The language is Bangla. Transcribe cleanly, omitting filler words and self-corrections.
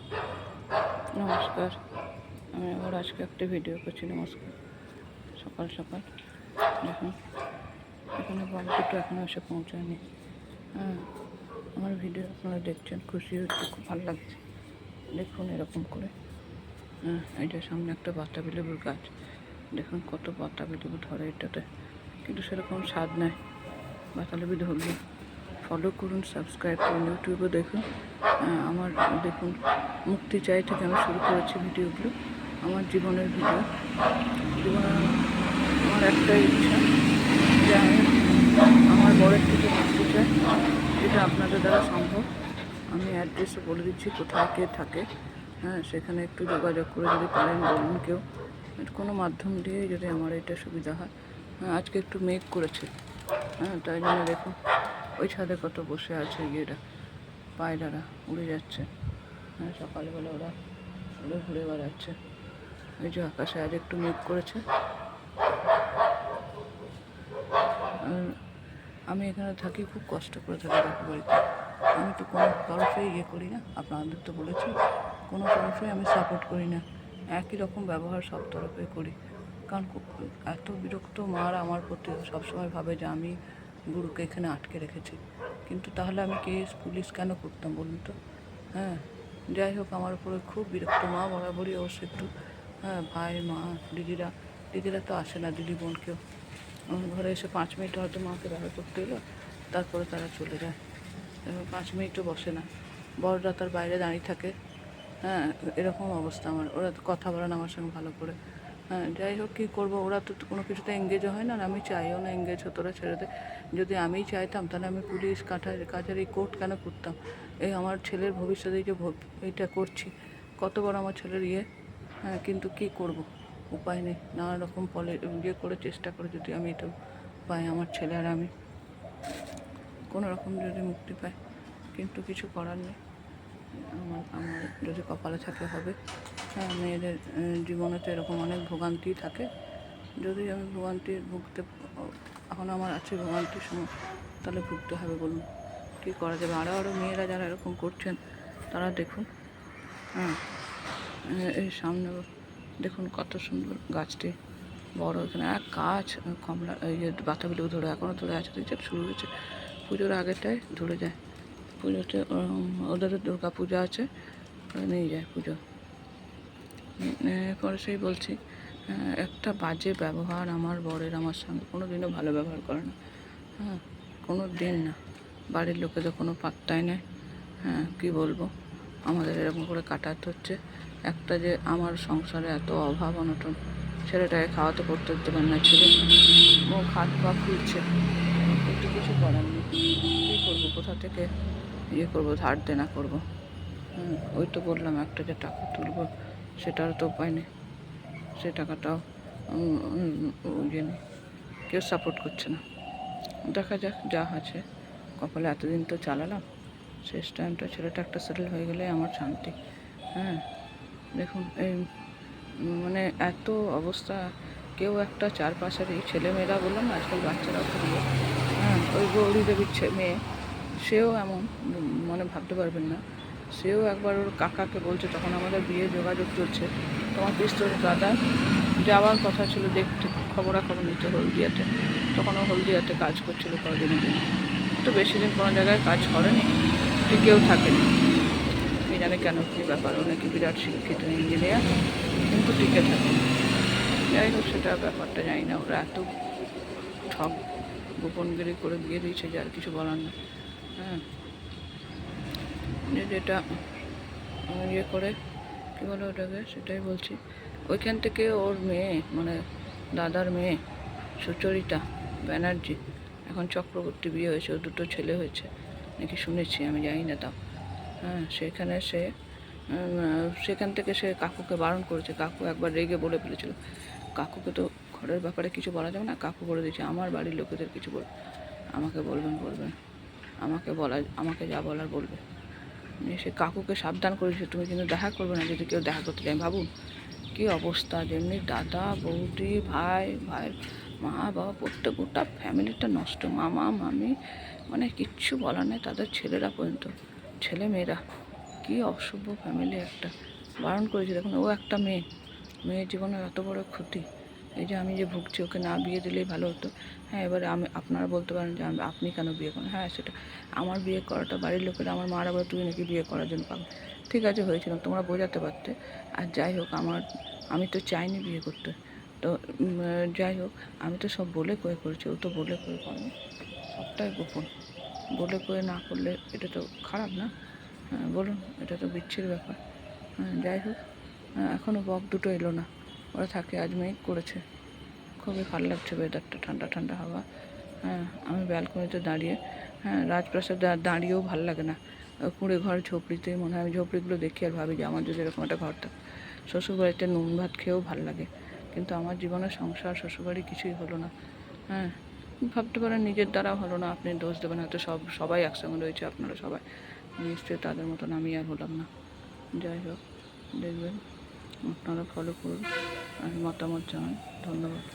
নমস্কার, আমি আবার আজকে একটা ভিডিও করছি। নমস্কার। সকাল সকাল দেখুন, এখানে বল দুটো এখনও এসে পৌঁছায়নি। হ্যাঁ, আমার ভিডিও আপনারা দেখছেন, খুশি হচ্ছে, খুব ভালো লাগছে। দেখুন এরকম করে। হ্যাঁ, এইটার সামনে একটা বাতাবি লেবুর গাছ। দেখুন কত বাতাবি লেবু ধরে এটাতে, কিন্তু সেরকম স্বাদ নেয়। বাতাবি ধরলে ফলো করুন, সাবস্ক্রাইব করুন, ইউটিউবে দেখুন। আমার দেখুন, মুক্তি চাই থেকে আমি শুরু করেছি ভিডিওগুলো। আমার জীবনের ভিডিও। জীবনের আমার একটাই ইচ্ছা যে আমি আমার বরের থেকে মুক্তি চাই, যেটা আপনাদের দ্বারা সম্ভব। আমি অ্যাড্রেসও বলে দিচ্ছি কোথায় কে থাকে। হ্যাঁ, সেখানে একটু যোগাযোগ করে যদি পারেন বলুন, কেউ কোনো মাধ্যম দিয়ে যদি আমার এটা সুবিধা হয়। হ্যাঁ, আজকে একটু মেঘ করেছে। হ্যাঁ, তাই জন্য দেখুন ওই ছাদে কত বসে আছে ইয়েরা, পায়রারা উড়ে যাচ্ছে। হ্যাঁ, সকালবেলা ওরা উড়ে ঘুরে বেড়াচ্ছে। এই যে আকাশে আজ একটু মেঘ করেছে। আমি এখানে থাকি, খুব কষ্ট করে থাকি বাপের বাড়িতে। আমি তো কোনো তরফে ইয়ে করি না, আপনাদের তো বলেছি, কোনো তরফে আমি সাপোর্ট করি না। একই রকম ব্যবহার সব তরফে করি। কারণ এত বিরক্ত মার আমার প্রতি, সবসময় ভাবে যে আমি গুরুকে এখানে আটকে রেখেছি। কিন্তু তাহলে আমি কেস পুলিশ কেন করতাম বলুন তো? হ্যাঁ, যাই হোক, আমার উপরে খুব বিরক্ত মা বরাবরই অবশ্য একটু। হ্যাঁ, ভাই মা দিদিরা তো আসে না, দিদি বোন কেউ আমার ঘরে এসে 5 মিনিট হয়তো মাকে ব্যবহার করতে এলো, তারপরে তারা চলে যায়। 5 মিনিটও বসে না। বড়রা তার বাইরে দাঁড়িয়ে থাকে। হ্যাঁ, এরকম অবস্থা আমার। ওরা তো কথা বলে না আমার সঙ্গে ভালো করে। হ্যাঁ, যাই হোক, কী করবো, ওরা তো কোনো কিছুতে এঙ্গেজও হয় না, আর আমি চাইও না এঙ্গেজ হতো, ওরা ছেড়ে দেয়। যদি আমিই চাইতাম তাহলে আমি পুলিশ কাছারি কোর্ট কেন করতাম? এই আমার ছেলের ভবিষ্যতে যে এইটা করছি, কত বড় আমার ছেলের ইয়ে। হ্যাঁ, কিন্তু কী করব, উপায় নেই। নানা রকম ইয়ে করে চেষ্টা করে যদি আমি এটা পাই, আমার ছেলে আর আমি কোনো রকম যদি মুক্তি পাই, কিন্তু কিছু করার নেই। আমার যদি কপালে থাকে হবে। হ্যাঁ, মেয়েদের জীবনে তো এরকম অনেক ভোগান্তি থাকে। যদি আমি এখন আমার আছে ভোগান্তির সময়, তাহলে ভুগতে হবে বলুন, কী করা যাবে? আরও মেয়েরা যারা এরকম করছেন তারা দেখুন। হ্যাঁ, এই সামনে দেখুন কত সুন্দর গাছটি, বড়। এখানে এক গাছ কমলা বাতাবি লেবু ধরে এখনও ধরে আছে, দেখছেন, শুরু হয়েছে। পুজোর আগেটায় ধরে যায়। পুজোতে ওদের দুর্গা পূজা আছে, নিয়ে যায় পুজো। পরে সেই বলছি, একটা বাজে ব্যবহার আমার বরের আমার সঙ্গে, কোনো দিনও ভালো ব্যবহার করে না। হ্যাঁ, কোনো দিন না। বাড়ির লোকেদের কোনো পাত্তাই নেয়। হ্যাঁ, কী বলবো, আমাদের এরকম করে কাটাতে হচ্ছে। একটা যে আমার সংসারে এত অভাব অনটন, ছেলেটাকে খাওয়াতে করতে দেবেন না, ছেলে মুখ হাত পা ফুলছে, কিন্তু কিছু করার নেই। কী করবো, কোথা থেকে ইয়ে করবো, ধার দেনা করবো? ওই তো বললাম, একটা যে টাকা তুলবো সেটারও তো উপায় নেই। সে টাকাটাও ইয়ে নেই, কেউ সাপোর্ট করছে না। দেখা যাক, যা আছে কপালে। এতদিন তো চালালাম, শেষ টাইমটা ছেলেটা একটা সেটেল হয়ে গেলে আমার শান্তি। হ্যাঁ, দেখুন এই মানে এত অবস্থা। কেউ একটা চারপাশের এই ছেলেমেয়েরা, বললাম না আজকাল বাচ্চারাও খুব ইয়ে। হ্যাঁ, ওই গৌরী দেবীর মেয়ে, সেও এমন, মানে ভাবতে পারবেন না। সেও একবার ওর কাকাকে বলছে, তখন আমাদের বিয়ে যোগাযোগ চলছে, তোমার পিস্তর দাদা যাওয়ার কথা ছিল দেখতে, খবরাখবর নিতে হলদিয়াতে। তখন ও হলদিয়াতে কাজ করছিল কদিনের দিন, তো বেশি দিন কোনো জায়গায় কাজ করেনি, টিকেও থাকেনি। কি জানে কেন, কী ব্যাপার, ও নাকি বিরাট শিক্ষিত ইঞ্জিনিয়ার, কিন্তু টিকে থাকে। যাই হোক, সেটা ব্যাপারটা জানি না। ওরা এত ঠক গোপনগিরি করে বিয়ে দিয়েছে যে আর কিছু বলার না। হ্যাঁ, যেটা ইয়ে করে কী বলে ওটাকে, সেটাই বলছি। ওইখান থেকে ওর মেয়ে, মানে দাদার মেয়ে সুচরিতা ব্যানার্জি, এখন চক্রবর্তী বিয়ে হয়েছে, ওর 2টো ছেলে হয়েছে নাকি শুনেছি, আমি জানি না তাও। হ্যাঁ, সেখান থেকে সে কাকুকে বারণ করেছে। কাকু একবার রেগে বলে ফেলেছিল, কাকুকে তো ঘরের ব্যাপারে কিছু বলা যাবে না। কাকু বলে দিয়েছে, আমার বাড়ির লোকেদের কিছু আমাকে বলবেন, আমাকে যা বলার বলবে। সে কাকুকে সাবধান করেছে, তুমি কিন্তু দেখা করবে না যদি কেউ দেখা করতে চায়। ভাবুন কী অবস্থা, যেমনি দাদা বৌদি ভাইয়ের মা বাবা, প্রত্যেক গোটা ফ্যামিলিটা নষ্ট। মামা মামি, মানে কিচ্ছু বলার নেই, তাদের ছেলেরা পর্যন্ত, ছেলে মেয়েরা কী অসভ্য ফ্যামিলি একটা। বারণ করেছি, দেখুন ও একটা মেয়ে, মেয়ের জীবনের এত বড় ক্ষতি। এই যে আমি যে ভুগছি, ওকে না বিয়ে দিলেই ভালো হতো। হ্যাঁ, এবারে আপনারা বলতে পারেন যে আপনি কেন বিয়ে করেন। হ্যাঁ, সেটা আমার বিয়ে করাটা বাড়ির লোকেরা, আমার মারা বলে তুই নাকি বিয়ে করার জন্য পাগল। ঠিক আছে, হয়েছিল, তোমরা বোঝাতে পারতে। আর যাই হোক, আমি তো চাইনি বিয়ে করতে। তো যাই হোক, আমি তো সব বলে কয়ে করেছি, ও তো বলে কয়ে করেনি, সবটাই গোপন। বলে কয়ে না করলে এটা তো খারাপ না? হ্যাঁ বলুন, এটা তো বিচ্ছির ব্যাপার। হ্যাঁ যাই হোক, এখনও বক দুটো এলো না, ওরা থাকে। আজ মেঘ করেছে, খুবই ভালো লাগছে ওয়েদারটা, ঠান্ডা ঠান্ডা হাওয়া। হ্যাঁ, আমি ব্যালকনিতে দাঁড়িয়ে, হ্যাঁ রাজপ্রাসাদ দাঁড়িয়েও ভালো লাগে না। কুঁড়ে ঘর ঝোপড়িতেই মনে হয়, আমি ঝোপড়িগুলো দেখি আর ভাবি যে আমার যদি এরকম একটা ঘর থাকতো। শ্বশুরবাড়িতে নুন ভাত খেয়েও ভালো লাগে, কিন্তু আমার জীবনের সংসার শ্বশুরবাড়ি কিছুই হলো না। হ্যাঁ, ভাবতে পারেন নিজের দ্বারা হলো না, আপনি দোষ দেবেন হয়তো, সবাই একসঙ্গে রয়েছে, আপনারা সবাই নিশ্চয়ই তাদের মতন আমি আর হলাম না। যাই হোক, দেখবেন, আপনারা ফলো করুন আর মতামত জানান। ধন্যবাদ।